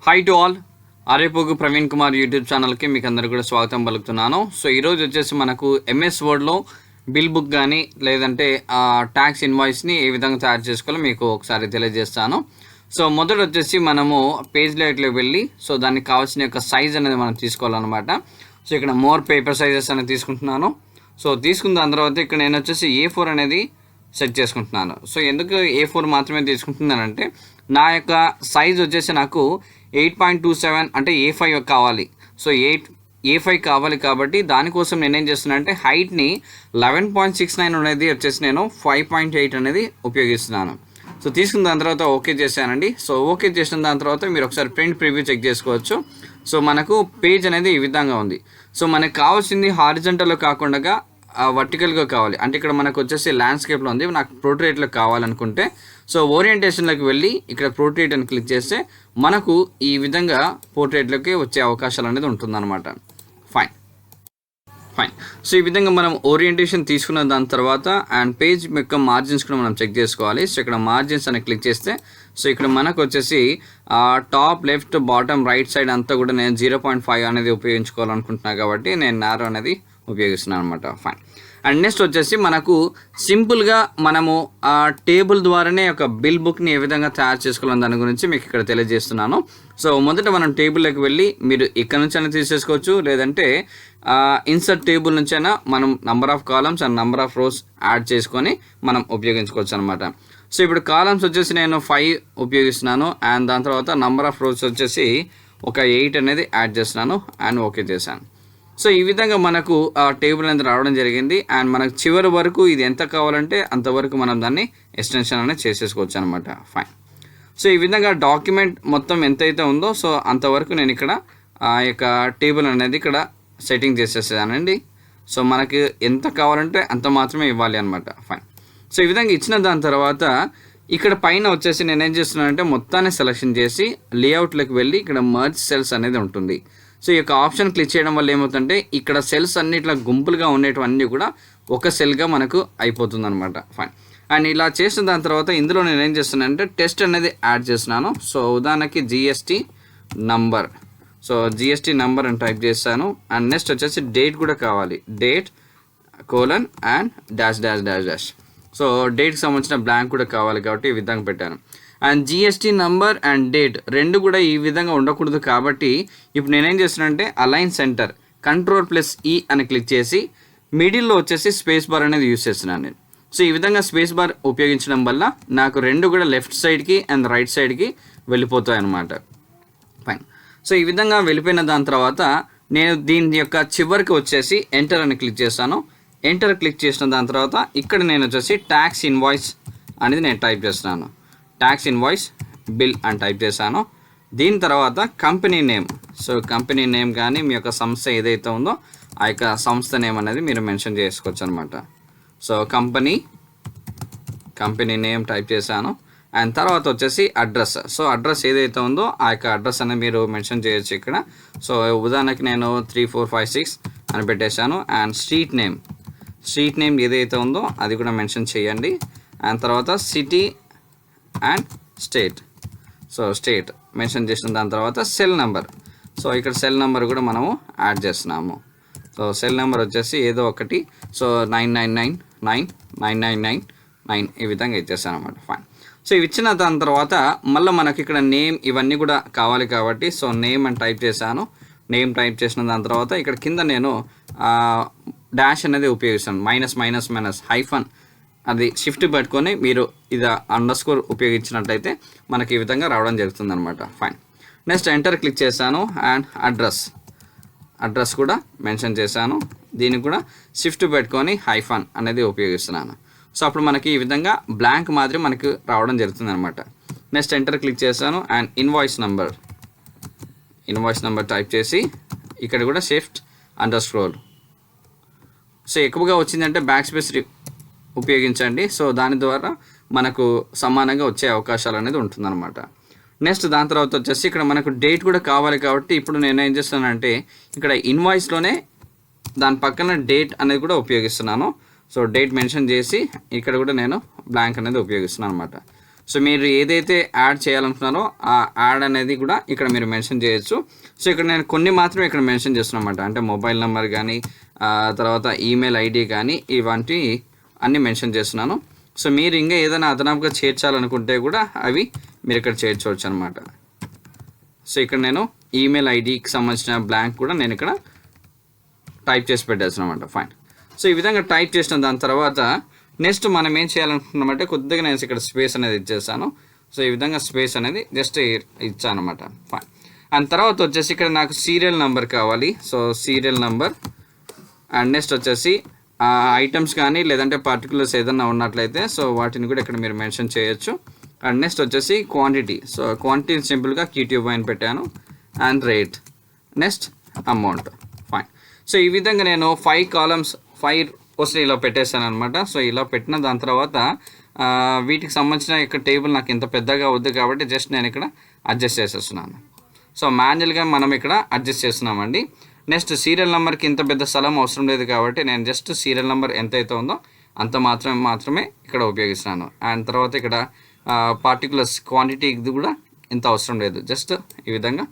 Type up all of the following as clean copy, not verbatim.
Hi to all, Aryapogu Praveen Kumar YouTube ఛానల్కి మీకు అందరికీ కూడా స్వాగతం పలుకుతున్నాను. సో ఈరోజు వచ్చేసి మనకు ఎంఎస్ వర్డ్లో బిల్ బుక్ కానీ లేదంటే ట్యాక్స్ ఇన్వాయిస్ని ఏ విధంగా తయారు చేసుకోవాలో మీకు ఒకసారి తెలియజేస్తాను. సో మొదట వచ్చేసి మనము పేజ్ లేఅవుట్లోకి వెళ్ళి సో దానికి కావాల్సిన యొక్క సైజ్ అనేది మనం తీసుకోవాలన్నమాట. సో ఇక్కడ మోర్ పేపర్ సైజెస్ అనేది తీసుకుంటున్నాను. సో తీసుకున్న దాని తర్వాత ఇక్కడ నేను వచ్చేసి A4 అనేది సెట్ చేసుకుంటున్నాను. సో ఎందుకు A4 మాత్రమే తీసుకుంటున్నానంటే నా యొక్క సైజ్ వచ్చేసి నాకు 8.27 అంటే A5 కావాలి. సో A5 కావాలి కాబట్టి దానికోసం నేనేం చేస్తున్నా అంటే హైట్ని 11.69 అనేది వచ్చేసి నేను 5.8 అనేది ఉపయోగిస్తున్నాను. సో తీసుకున్న దాని తర్వాత ఓకే చేశానండి. సో ఓకే చేసిన దాని తర్వాత మీరు ఒకసారి ప్రింట్ ప్రివ్యూ చెక్ చేసుకోవచ్చు. సో మనకు పేజ్ అనేది ఈ విధంగా ఉంది. సో మనకు కావాల్సింది హారిజంటల్లో కాకుండా వర్టికల్గా కావాలి. అంటే ఇక్కడ మనకు వచ్చేసి ల్యాండ్స్కేప్లో ఉంది, నాకు పోర్ట్రేట్లో కావాలనుకుంటే సో ఓరియంటేషన్లోకి వెళ్ళి ఇక్కడ పోర్ట్రేట్ అని క్లిక్ చేస్తే మనకు ఈ విధంగా పోర్ట్రేట్లోకి వచ్చే అవకాశాలు అనేది ఉంటుందన్నమాట. ఫైన్. సో ఈ విధంగా మనం ఓరియంటేషన్ తీసుకున్న దాని తర్వాత అండ్ పేజ్ యొక్క మార్జిన్స్ కూడా మనం చెక్ చేసుకోవాలి. సో ఇక్కడ మార్జిన్స్ అని క్లిక్ చేస్తే సో ఇక్కడ మనకు వచ్చేసి top left bottom right side అంతా కూడా నేను 0.5 అనేది ఉపయోగించుకోవాలనుకుంటున్నాను కాబట్టి నేను నారో అనేది ఉపయోగిస్తున్నాను అనమాట. ఫైన్. అండ్ నెక్స్ట్ వచ్చేసి మనకు సింపుల్గా మనము టేబుల్ ద్వారానే ఒక బిల్ బుక్ని ఏ విధంగా తయారు చేసుకోవాలని దాని గురించి మీకు ఇక్కడ తెలియజేస్తున్నాను. సో మొదట మనం టేబుల్లోకి వెళ్ళి మీరు ఇక్కడ నుంచి అయినా తీసేసుకోవచ్చు, లేదంటే ఇన్సర్ట్ టేబుల్ నుంచైనా మనం number of columns and number of rose add చేసుకొని మనం ఉపయోగించుకోవచ్చు అనమాట. సో ఇప్పుడు కాలమ్స్ వచ్చేసి నేను 5 ఉపయోగిస్తున్నాను అండ్ దాని తర్వాత నంబర్ ఆఫ్ రోస్ వచ్చేసి ఒక 8 అనేది యాడ్ చేస్తున్నాను అండ్ ఓకే చేశాను. సో ఈ విధంగా మనకు టేబుల్ అనేది రావడం జరిగింది అండ్ మనకు చివరి వరకు ఇది ఎంత కావాలంటే అంతవరకు మనం దాన్ని ఎక్స్టెన్షన్ అనేది చేసేసుకోవచ్చు అనమాట. ఫైన్. సో ఈ విధంగా డాక్యుమెంట్ మొత్తం ఎంతైతే ఉందో సో అంతవరకు నేను ఇక్కడ ఆ యొక్క టేబుల్ అనేది ఇక్కడ సెట్టింగ్ చేసేసానండి. సో మనకి ఎంత కావాలంటే అంత మాత్రమే ఇవ్వాలి అనమాట. ఫైన్. సో ఈ విధంగా ఇచ్చిన దాని తర్వాత ఇక్కడ పైన వచ్చేసి నేను ఏం చేస్తున్నానంటే మొత్తాన్ని సెలెక్షన్ చేసి లేఅవుట్లోకి వెళ్ళి ఇక్కడ మర్జ్ సెల్స్ అనేది ఉంటుంది. సో ఈ యొక్క ఆప్షన్ క్లిక్ చేయడం వల్ల ఏమవుతుందంటే ఇక్కడ సెల్స్ అన్ని ఇట్లా గుంపులుగా ఉండేటివన్నీ కూడా ఒక సెల్గా మనకు అయిపోతుంది అనమాట. ఫైన్. అండ్ ఇలా చేసిన దాని తర్వాత ఇందులో నేను ఏం చేస్తున్నానంటే టెస్ట్ అనేది యాడ్ చేస్తున్నాను. సో ఉదాహరణకి GST number. So GST number అని టైప్ చేస్తాను అండ్ నెక్స్ట్ వచ్చేసి డేట్ కూడా కావాలి. Date colon and dash dash dash dash. So డేట్కి సంబంధించిన బ్లాంక్ కూడా కావాలి కాబట్టి ఈ విధంగా పెట్టాను. And GST number and date రెండు కూడా ఈ విధంగా ఉండకూడదు కాబట్టి ఇప్పుడు నేనేం చేస్తున్నానంటే అలైన్ సెంటర్ Ctrl+E అని క్లిక్ చేసి మిడిల్లో వచ్చేసి స్పేస్ బార్ అనేది యూస్ చేస్తున్నాను నేను. సో ఈ విధంగా స్పేస్ బార్ ఉపయోగించడం వల్ల నాకు రెండు కూడా లెఫ్ట్ సైడ్కి అండ్ రైట్ సైడ్కి వెళ్ళిపోతాయి అన్నమాట. ఫైన్. సో ఈ విధంగా వెళ్ళిపోయిన దాని తర్వాత నేను దీని యొక్క చివరికి వచ్చేసి ఎంటర్ అని క్లిక్ చేస్తాను. ఎంటర్ క్లిక్ చేసిన దాని తర్వాత ఇక్కడ నేను వచ్చేసి ట్యాక్స్ ఇన్వాయిస్ అనేది నేను టైప్ చేస్తున్నాను. ట్యాక్స్ ఇన్వాయిస్ బిల్ అని టైప్ చేశాను. దీని తర్వాత company name. So company name కానీ మీ యొక్క సంస్థ ఏదైతే ఉందో ఆ యొక్క సంస్థ నేమ్ అనేది మీరు మెన్షన్ చేసుకోవచ్చు అనమాట. సో కంపెనీ నేమ్ టైప్ చేశాను అండ్ తర్వాత వచ్చేసి అడ్రస్. సో అడ్రస్ ఏదైతే ఉందో ఆ యొక్క అడ్రస్ అనేది మీరు మెన్షన్ చేయొచ్చు ఇక్కడ. సో ఉదాహరణకి నేను 3456 అని పెట్టేశాను అండ్ స్ట్రీట్ నేమ్ ఏదైతే ఉందో అది కూడా మెన్షన్ చేయండి. అండ్ తర్వాత city and state. So state mention చేసిన దాని తర్వాత సెల్ నెంబర్. సో ఇక్కడ సెల్ నెంబర్ కూడా మనము యాడ్ చేస్తున్నాము. సో సెల్ నెంబర్ వచ్చేసి ఏదో ఒకటి. సో 9999999 ఈ విధంగా ఇచ్చేసాను అనమాట. ఫైన్. సో ఇవి ఇచ్చిన దాని తర్వాత మళ్ళీ మనకి ఇక్కడ నేమ్ ఇవన్నీ కూడా కావాలి కాబట్టి సో నేమ్ అని టైప్ చేశాను. నేమ్ టైప్ చేసిన దాని తర్వాత ఇక్కడ కింద నేను డాష్ అనేది ఉపయోగిస్తాను. మైనస్ హైఫన్ అది షిఫ్ట్ పెట్టుకొని మీరు ఇది అండర్స్కోర్ ఉపయోగించినట్లయితే మనకి ఈ విధంగా రావడం జరుగుతుంది అనమాట. ఫైన్. నెక్స్ట్ ఎంటర్ క్లిక్ చేశాను అండ్ అడ్రస్ కూడా మెన్షన్ చేశాను. దీనికి కూడా షిఫ్ట్ పెట్టుకొని హైఫన్ అనేది ఉపయోగిస్తున్నాను. సో అప్పుడు మనకి ఈ విధంగా బ్లాంక్ మాదిరి మనకి రావడం జరుగుతుంది అనమాట. నెక్స్ట్ ఎంటర్ క్లిక్ చేశాను అండ్ ఇన్వాయిస్ నెంబర్ టైప్ చేసి ఇక్కడ కూడా షిఫ్ట్ అండర్స్కోర్. సో ఎక్కువగా వచ్చిందంటే బ్యాక్ స్పేస్ ఉపయోగించండి. సో దాని ద్వారా మనకు సమానంగా వచ్చే అవకాశాలు అనేది ఉంటుందన్నమాట. నెక్స్ట్ దాని తర్వాత వచ్చేసి ఇక్కడ మనకు డేట్ కూడా కావాలి కాబట్టి ఇప్పుడు నేను ఏం చేస్తానంటే ఇక్కడ ఇన్వాయిస్లోనే దాని పక్కన డేట్ అనేది కూడా ఉపయోగిస్తున్నాను. సో డేట్ మెన్షన్ చేసి ఇక్కడ కూడా నేను బ్లాంక్ అనేది ఉపయోగిస్తున్నాను అనమాట. సో మీరు ఏదైతే యాడ్ చేయాలనుకున్నారో ఆ యాడ్ అనేది కూడా ఇక్కడ మీరు మెన్షన్ చేయొచ్చు. సో ఇక్కడ నేను కొన్ని మాత్రమే ఇక్కడ మెన్షన్ చేస్తున్నానమాట. అంటే మొబైల్ నెంబర్ కానీ తర్వాత ఈమెయిల్ ఐడి కానీ ఇవంటి అన్నీ మెన్షన్ చేస్తున్నాను. సో మీరు ఇంకా ఏదైనా అదనపుగా చేర్చాలనుకుంటే కూడా అవి మీరు ఇక్కడ చేర్చవచ్చు అనమాట. సో ఇక్కడ నేను ఈమెయిల్ ఐడికి సంబంధించిన బ్లాంక్ కూడా నేను ఇక్కడ టైప్ చేసి పెట్టేస్తాను అనమాట. ఫైన్. సో ఈ విధంగా టైప్ చేసిన దాని తర్వాత నెక్స్ట్ మనం ఏం చేయాలనుకుంటున్నామంటే కొద్దిగా నేను ఇక్కడ స్పేస్ అనేది ఇచ్చేసాను. సో ఈ విధంగా స్పేస్ అనేది జస్ట్ ఇచ్చాను అనమాట. ఫైన్. అండ్ తర్వాత వచ్చేసి ఇక్కడ నాకు సీరియల్ నెంబర్ కావాలి. So serial number and next వచ్చేసి ఐటమ్స్ కానీ లేదంటే పర్టికులర్స్ ఏదన్నా ఉన్నట్లయితే సో వాటిని కూడా ఇక్కడ మీరు మెన్షన్ చేయొచ్చు. అండ్ నెక్స్ట్ వచ్చేసి క్వాంటిటీ. సో క్వాంటిటీ సింపుల్గా క్యూట్యూబ్ అని పెట్టాను. And rate, next amount. Fine. So ఈ విధంగా నేను 5 కాలమ్స్ 5 పోస్ట్ ఇలా పెట్టేశాను అనమాట. సో ఇలా పెట్టిన దాని తర్వాత వీటికి సంబంధించిన ఇక్కడ టేబుల్ నాకు ఇంత పెద్దగా వద్దు కాబట్టి జస్ట్ నేను ఇక్కడ అడ్జస్ట్ చేసేస్తున్నాను. సో మాన్యువల్గా మనం ఇక్కడ అడ్జస్ట్ చేస్తున్నామండి. నెక్స్ట్ సీరియల్ నెంబర్కి ఇంత పెద్ద స్థలం అవసరం లేదు కాబట్టి నేను జస్ట్ సీరియల్ నెంబర్ ఎంత అయితే ఉందో అంత మాత్రమే ఇక్కడ ఉపయోగిస్తున్నాను. అండ్ తర్వాత ఇక్కడ పార్టికులర్స్ క్వాంటిటీ ఇది కూడా ఇంత అవసరం లేదు, జస్ట్ ఈ విధంగా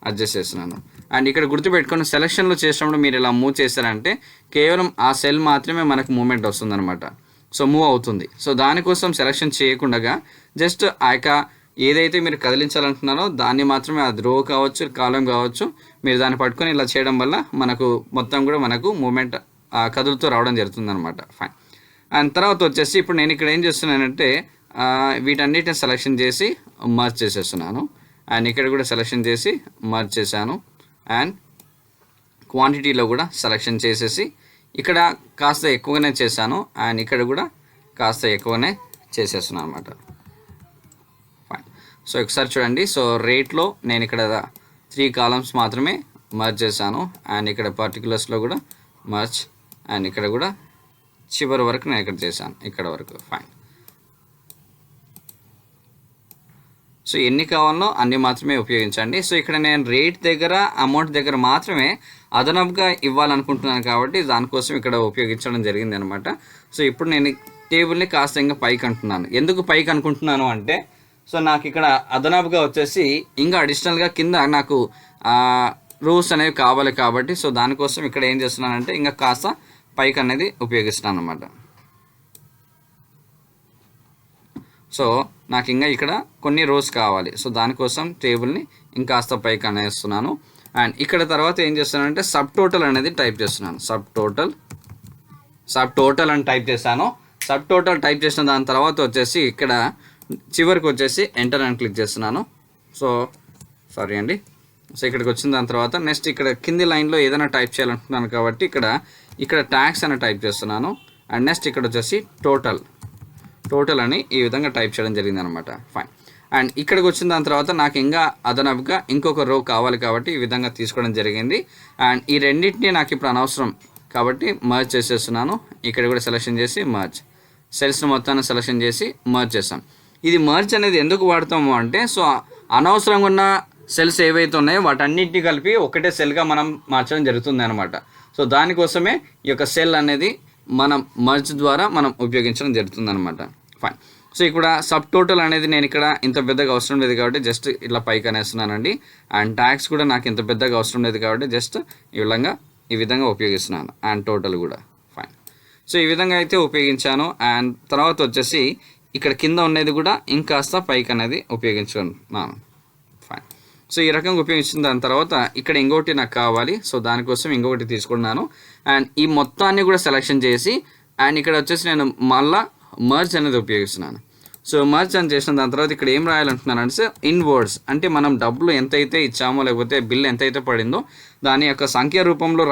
అడ్జస్ట్ చేస్తున్నాను. అండ్ ఇక్కడ గుర్తుపెట్టుకొని సెలక్షన్లో చేసినప్పుడు మీరు ఇలా మూవ్ చేశారంటే కేవలం ఆ సెల్ మాత్రమే మనకు మూమెంట్ వస్తుందన్నమాట. సో మూవ్ అవుతుంది. సో దానికోసం సెలక్షన్ చేయకుండా జస్ట్ ఆ యొక్క ఏదైతే మీరు కదిలించాలనుకున్నారో దాన్ని మాత్రమే, అది రో కావచ్చు కాలం కావచ్చు, మీరు దాన్ని పట్టుకొని ఇలా చేయడం వల్ల మనకు మొత్తం కూడా మనకు మూమెంట్ కదులుతూ రావడం జరుగుతుంది అనమాట. ఫైన్. అండ్ తర్వాత వచ్చేసి ఇప్పుడు నేను ఇక్కడ ఏం చేస్తున్నానంటే వీటన్నిటిని సెలెక్షన్ చేసి మర్జ్ చేసేస్తున్నాను. అండ్ ఇక్కడ కూడా సెలెక్షన్ చేసి మర్జ్ చేశాను. అండ్ క్వాంటిటీలో కూడా సెలెక్షన్ చేసేసి ఇక్కడ కాస్త ఎక్కువగానే చేశాను. అండ్ ఇక్కడ కూడా కాస్త ఎక్కువనే చేసేస్తున్నాను అనమాట. ఫైన్. సో ఒకసారి చూడండి. సో రేట్లో నేను ఇక్కడ 3 కాలమ్స్ మాత్రమే మర్జ్ చేశాను. అండ్ ఇక్కడ పర్టికులర్స్లో కూడా మర్జ్, అండ్ ఇక్కడ కూడా చివరి వరకు నేను ఇక్కడ చేశాను, ఇక్కడ వరకు. ఫైన్. సో ఎన్ని కావాలో అన్ని మాత్రమే ఉపయోగించండి. సో ఇక్కడ నేను రేట్ దగ్గర అమౌంట్ దగ్గర మాత్రమే అదనపుగా ఇవ్వాలనుకుంటున్నాను కాబట్టి దానికోసం ఇక్కడ ఉపయోగించడం జరిగింది అనమాట. సో ఇప్పుడు నేను టేబుల్ని కాస్త ఇంకా పైకి అంటున్నాను. ఎందుకు పైకి అనుకుంటున్నాను అంటే సో నాకు ఇక్కడ అదనపుగా వచ్చేసి ఇంకా అడిషనల్గా కింద నాకు రూల్స్ అనేవి కావాలి కాబట్టి సో దానికోసం ఇక్కడ ఏం చేస్తున్నానంటే ఇంకా కాస్త పైకి అనేది ఉపయోగిస్తున్నాను అనమాట. సో నాకు ఇంకా ఇక్కడ కొన్ని రోస్ కావాలి. సో దానికోసం టేబుల్ని ఇంకాస్త పైకి అనేస్తున్నాను. అండ్ ఇక్కడ తర్వాత ఏం చేస్తున్నానంటే సబ్ టోటల్ అనేది టైప్ చేస్తున్నాను. సబ్ టోటల్ అని టైప్ చేశాను. సబ్ టోటల్ టైప్ చేసిన దాని తర్వాత వచ్చేసి ఇక్కడ చివరికి వచ్చేసి ఎంటర్ అని క్లిక్ చేస్తున్నాను. సో సారీ అండి. సో ఇక్కడికి వచ్చిన దాని తర్వాత నెక్స్ట్ ఇక్కడ కింది లైన్లో ఏదైనా టైప్ చేయాలనుకుంటున్నాను కాబట్టి ఇక్కడ ట్యాక్స్ అని టైప్ చేస్తున్నాను. అండ్ నెక్స్ట్ ఇక్కడ వచ్చేసి టోటల్ అని ఈ విధంగా టైప్ చేయడం జరిగింది అనమాట. ఫైన్. అండ్ ఇక్కడికి వచ్చిన దాని తర్వాత నాకు ఇంకా అదనపుగా ఇంకొక రో కావాలి కాబట్టి ఈ విధంగా తీసుకోవడం జరిగింది. అండ్ ఈ రెండింటినీ నాకు ఇప్పుడు అనవసరం కాబట్టి మర్జ్ చేసేస్తున్నాను. ఇక్కడ కూడా సెలెక్షన్ చేసి మర్జ్, సెల్స్ని మొత్తాన్ని సెలెక్షన్ చేసి మర్జ్ చేస్తాం. ఇది మర్జ్ అనేది ఎందుకు వాడతాము అంటే సో అనవసరంగా ఉన్న సెల్స్ ఏవైతే ఉన్నాయో వాటన్నిటిని కలిపి ఒకటే సెల్గా మనం మార్చడం జరుగుతుంది అనమాట. సో దానికోసమే ఈ యొక్క సెల్ అనేది మనం మర్జ్ ద్వారా మనం ఉపయోగించడం జరుగుతుంది అనమాట. ఫైన్. సో ఇక్కడ సబ్ టోటల్ అనేది నేను ఇక్కడ ఇంత పెద్దగా అవసరం లేదు కాబట్టి జస్ట్ ఇలా పైకి అనేస్తున్నానండి. అండ్ ట్యాక్స్ కూడా నాకు ఇంత పెద్దగా అవసరం లేదు కాబట్టి జస్ట్ ఈ విధంగా ఉపయోగిస్తున్నాను. అండ్ టోటల్ కూడా. ఫైన్. సో ఈ విధంగా అయితే ఉపయోగించాను. అండ్ తర్వాత వచ్చేసి ఇక్కడ కింద ఉన్నది కూడా ఇంకాస్త పైకి అనేది ఉపయోగించుకున్నాను. ఫైన్. సో ఈ రకంగా ఉపయోగించిన దాని తర్వాత ఇక్కడ ఇంకొకటి నాకు కావాలి. సో దానికోసం ఇంకొకటి తీసుకున్నాను. అండ్ ఈ మొత్తాన్ని కూడా సెలెక్షన్ చేసి అండ్ ఇక్కడ వచ్చేసి నేను మళ్ళీ మర్జ్ అనేది ఉపయోగిస్తున్నాను. సో మర్జ్ అని చేసిన దాని తర్వాత ఇక్కడ ఏం రాయాలంటున్నాను అంటే ఇన్ వర్డ్స్, అంటే మనం డబ్బులు ఎంతైతే ఇచ్చామో లేకపోతే బిల్ ఎంతైతే పడిందో దాని యొక్క సంఖ్య రూపంలో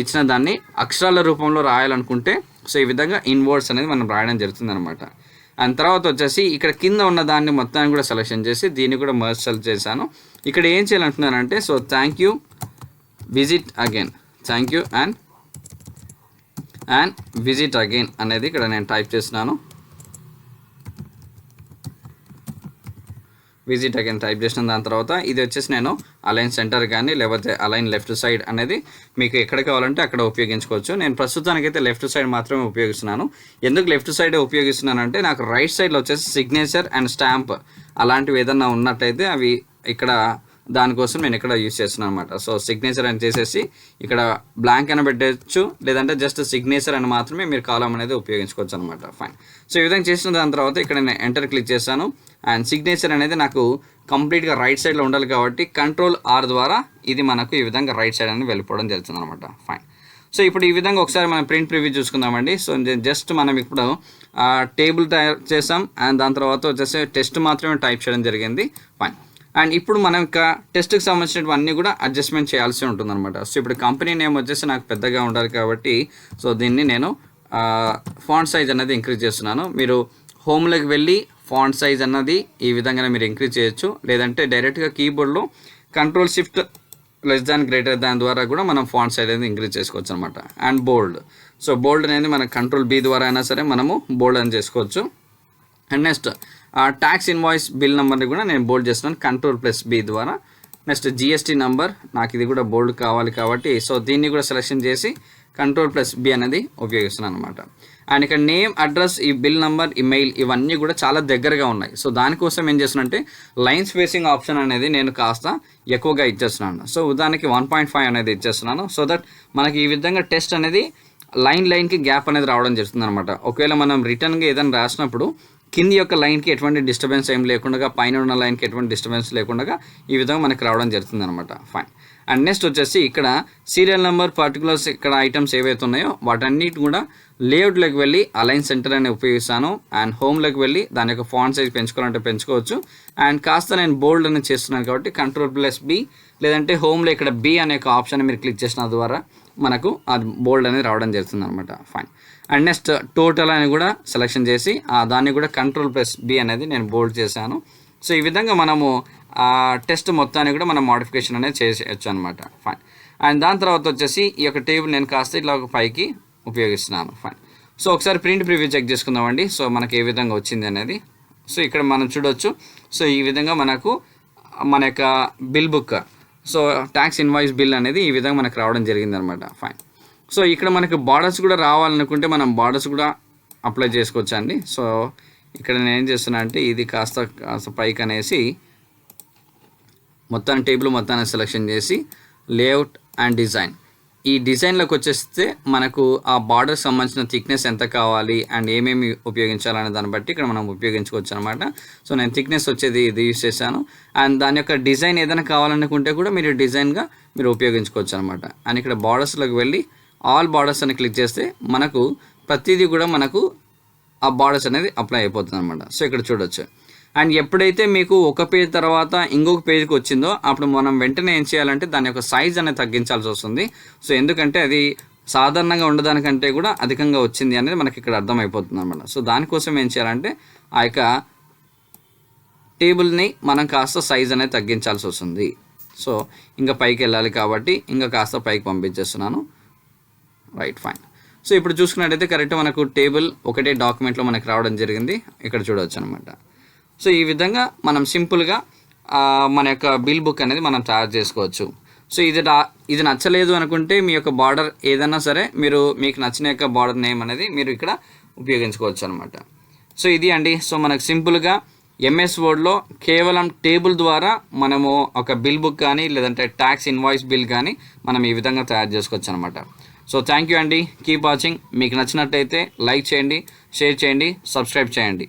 ఇచ్చిన దాన్ని అక్షరాల రూపంలో రాయాలనుకుంటే సో ఈ విధంగా ఇన్ వర్డ్స్ అనేది మనం రాయడం జరుగుతుంది అనమాట. అండ్ తర్వాత వచ్చేసి ఇక్కడ కింద ఉన్న దాన్ని మొత్తాన్ని కూడా సెలెక్షన్ చేసి దీన్ని కూడా మర్జ్ సెలెక్ట్ చేశాను. ఇక్కడ ఏం చేయాలంటున్నానంటే so thank you visit again, thank you and visit again అనేది ఇక్కడ నేను టైప్ చేస్తున్నాను. విజిట్ అగైన్ టైప్ చేసిన దాని తర్వాత ఇది వచ్చేసి నేను అలైన్ సెంటర్ కానీ లేకపోతే అలైన్ లెఫ్ట్ సైడ్ అనేది మీకు ఎక్కడ కావాలంటే అక్కడ ఉపయోగించుకోవచ్చు. నేను ప్రస్తుతానికైతే లెఫ్ట్ సైడ్ మాత్రమే ఉపయోగిస్తున్నాను. ఎందుకు లెఫ్ట్ సైడే ఉపయోగిస్తున్నానంటే నాకు రైట్ సైడ్లో వచ్చేసి సిగ్నేచర్ అండ్ స్టాంప్ అలాంటివి ఏదన్నా ఉన్నట్టయితే అవి ఇక్కడ దానికోసం నేను ఇక్కడ యూజ్ చేస్తున్నాను అనమాట. సో సిగ్నేచర్ అని చేసేసి ఇక్కడ బ్లాంక్ అని పెట్టచ్చు, లేదంటే జస్ట్ సిగ్నేచర్ అని మాత్రమే మీరు కాలం అనేది ఉపయోగించుకోవచ్చు అనమాట. ఫైన్. సో ఈ విధంగా చేసిన దాని తర్వాత ఇక్కడ నేను ఎంటర్ క్లిక్ చేశాను. అండ్ సిగ్నేచర్ అనేది నాకు కంప్లీట్గా రైట్ సైడ్లో ఉండాలి కాబట్టి Ctrl+R ద్వారా ఇది మనకు ఈ విధంగా రైట్ సైడ్ అనేది వెళ్ళిపోవడం జరుగుతుంది అనమాట. ఫైన్. సో ఇప్పుడు ఈ విధంగా ఒకసారి మనం ప్రింట్ ప్రివ్యూ చూసుకుందామండి. సో జస్ట్ మనం ఇప్పుడు టేబుల్ తయారు చేసాం అండ్ దాని తర్వాత వచ్చేసి టెస్ట్ మాత్రమే టైప్ చేయడం జరిగింది. ఫైన్. అండ్ ఇప్పుడు మనం ఇంకా టెస్ట్కి సంబంధించినవన్నీ కూడా అడ్జస్ట్మెంట్ చేయాల్సి ఉంటుంది అనమాట. సో ఇప్పుడు కంపెనీ నేమ్ వచ్చేసి నాకు పెద్దగా ఉండాలి కాబట్టి సో దీన్ని నేను ఫాంట్ సైజ్ అనేది ఇంక్రీజ్ చేస్తున్నాను. మీరు హోమ్లోకి వెళ్ళి ఫాంట్ సైజ్ అన్నది ఈ విధంగా మీరు ఇంక్రీజ్ చేయొచ్చు, లేదంటే డైరెక్ట్గా కీబోర్డ్లో Ctrl+Shift ద్వారా కూడా మనం ఫాంట్ సైజ్ అనేది ఇంక్రీజ్ చేసుకోవచ్చు అనమాట. And bold. సో బోల్డ్ అనేది మన Ctrl+B ద్వారా అయినా సరే మనము బోల్డ్ అని చేసుకోవచ్చు. And next tax invoice bill నెంబర్ని కూడా నేను బోల్డ్ చేస్తున్నాను Ctrl+B ద్వారా. నెక్స్ట్ GST నెంబర్ నాకు ఇది కూడా బోల్డ్ కావాలి కాబట్టి సో దీన్ని కూడా సెలెక్షన్ చేసి Ctrl+B అనేది ఉపయోగిస్తున్నాను అనమాట. అండ్ ఇక్కడ నేమ్, అడ్రస్, ఈ బిల్ నెంబర్, ఈమెయిల్ ఇవన్నీ కూడా చాలా దగ్గరగా ఉన్నాయి. సో దానికోసం ఏం చేస్తున్నానంటే లైన్ స్పేసింగ్ ఆప్షన్ అనేది నేను కాస్త ఎక్కువగా ఇచ్చేస్తున్నాను. సో ఉదాహరణకి 1.5 అనేది ఇచ్చేస్తున్నాను. సో దట్ మనకి ఈ విధంగా టెస్ట్ అనేది లైన్కి గ్యాప్ అనేది రావడం జరుగుతుంది అనమాట. ఒకవేళ మనం రిటర్న్గా ఏదైనా రాసినప్పుడు కింది యొక్క లైన్కి ఎటువంటి డిస్టర్బెన్స్ ఏం లేకుండా, పైన ఉన్న లైన్కి ఎటువంటి డిస్టర్బెన్స్ లేకుండా ఈ విధంగా మనకి రావడం జరుగుతుంది అనమాట. ఫైన్. అండ్ నెక్స్ట్ వచ్చేసి ఇక్కడ సీరియల్ నెంబర్, పర్టికులర్స్, ఇక్కడ ఐటమ్స్ ఏవైతే ఉన్నాయో వాటన్నిటి కూడా లేఅవుట్లోకి వెళ్ళి అలైన్ సెంటర్ అని ఉపయోగిస్తాను. అండ్ హోమ్లోకి వెళ్ళి దాని యొక్క ఫాంట్ సైజ్ పెంచుకోవాలంటే పెంచుకోవచ్చు. అండ్ కాస్త నేను బోల్డ్ అనేది చేస్తున్నాను కాబట్టి Ctrl+B, లేదంటే హోమ్లో ఇక్కడ B అనే ఒక ఆప్షన్ మీరు క్లిక్ చేసిన ద్వారా మనకు అది బోల్డ్ అనేది రావడం జరుగుతుంది అనమాట. ఫైన్. అండ్ నెక్స్ట్ టోటల్ అని కూడా సెలెక్షన్ చేసి దాన్ని కూడా Ctrl+B అనేది నేను బోల్డ్ చేశాను. సో ఈ విధంగా మనము టెస్ట్ మొత్తాన్ని కూడా మనం మోడిఫికేషన్ అనేది చేసేయచ్చు అనమాట. ఫైన్. అండ్ దాని తర్వాత వచ్చేసి ఈ యొక్క టేబుల్ నేను కాస్త ఇట్లా ఒక పైకి ఉపయోగిస్తున్నాను. ఫైన్. సో ఒకసారి ప్రింట్ ప్రివ్యూ చెక్ చేసుకుందామండి. సో మనకి ఏ విధంగా వచ్చింది అనేది. సో ఇక్కడ మనం చూడొచ్చు. సో ఈ విధంగా మనకు మన యొక్క bill book, so tax invoice bill అనేది ఈ విధంగా మనకు రావడం జరిగింది అనమాట. ఫైన్. సో ఇక్కడ మనకు బార్డర్స్ కూడా రావాలనుకుంటే మనం బార్డర్స్ కూడా అప్లై చేసుకోవచ్చు అండి. సో ఇక్కడ నేను ఏం చేస్తున్నా అంటే ఇది కాస్త పైకి అనేసి మొత్తాన్ని టేబుల్ మొత్తాన్ని సెలెక్షన్ చేసి లేఅవుట్ అండ్ డిజైన్, ఈ డిజైన్లోకి వచ్చేస్తే మనకు ఆ బార్డర్ సంబంధించిన థిక్నెస్ ఎంత కావాలి అండ్ ఏమేమి ఉపయోగించాలనే దాన్ని బట్టి ఇక్కడ మనం ఉపయోగించుకోవచ్చు అనమాట. సో నేను థిక్నెస్ వచ్చేది ఇది యూస్ చేశాను. అండ్ దాని యొక్క డిజైన్ ఏదైనా కావాలనుకుంటే కూడా మీరు డిజైన్గా మీరు ఉపయోగించుకోవచ్చు అనమాట. అండ్ ఇక్కడ బార్డర్స్లోకి వెళ్ళి ఆల్ బార్డర్స్ అని క్లిక్ చేస్తే మనకు ప్రతిదీ కూడా మనకు ఆ బార్డర్స్ అనేది అప్లై అయిపోతుంది అనమాట. సో ఇక్కడ చూడొచ్చు. అండ్ ఎప్పుడైతే మీకు ఒక పేజ్ తర్వాత ఇంకొక పేజ్కి వచ్చిందో అప్పుడు మనం వెంటనే ఏం చేయాలంటే దాని యొక్క సైజ్ అనేది తగ్గించాల్సి వస్తుంది. సో ఎందుకంటే అది సాధారణంగా ఉండడానికంటే కూడా అధికంగా వచ్చింది అనేది మనకి ఇక్కడ అర్థమైపోతుంది అనమాట. సో దానికోసం ఏం చేయాలంటే ఆ యొక్క టేబుల్ని మనం కాస్త సైజ్ అనేది తగ్గించాల్సి వస్తుంది. సో ఇంకా పైకి వెళ్ళాలి కాబట్టి ఇంకా కాస్త పైకి పంపించేస్తున్నాను. రైట్. ఫైన్. సో ఇప్పుడు చూసుకున్నట్టయితే కరెక్ట్ మనకు టేబుల్ ఒకటే డాక్యుమెంట్లో మనకి రావడం జరిగింది. ఇక్కడ చూడవచ్చు అనమాట. సో ఈ విధంగా మనం సింపుల్గా మన యొక్క బిల్ బుక్ అనేది మనం తయారు చేసుకోవచ్చు. సో ఇది నచ్చలేదు అనుకుంటే మీ యొక్క బార్డర్ ఏదైనా సరే మీకు నచ్చిన యొక్క బార్డర్ నేమ్ అనేది మీరు ఇక్కడ ఉపయోగించుకోవచ్చు అనమాట. సో ఇది అండి. సో మనకు సింపుల్గా ఎంఎస్ వర్డ్లో కేవలం టేబుల్ ద్వారా మనము ఒక బిల్ బుక్ కానీ లేదంటే ట్యాక్స్ ఇన్వాయిస్ బిల్ కానీ మనం ఈ విధంగా తయారు చేసుకోవచ్చు అనమాట. సో థ్యాంక్ యూ అండి. Keep watching. మీకు నచ్చినట్టయితే లైక్ చేయండి, షేర్ చేయండి, సబ్స్క్రైబ్ చేయండి.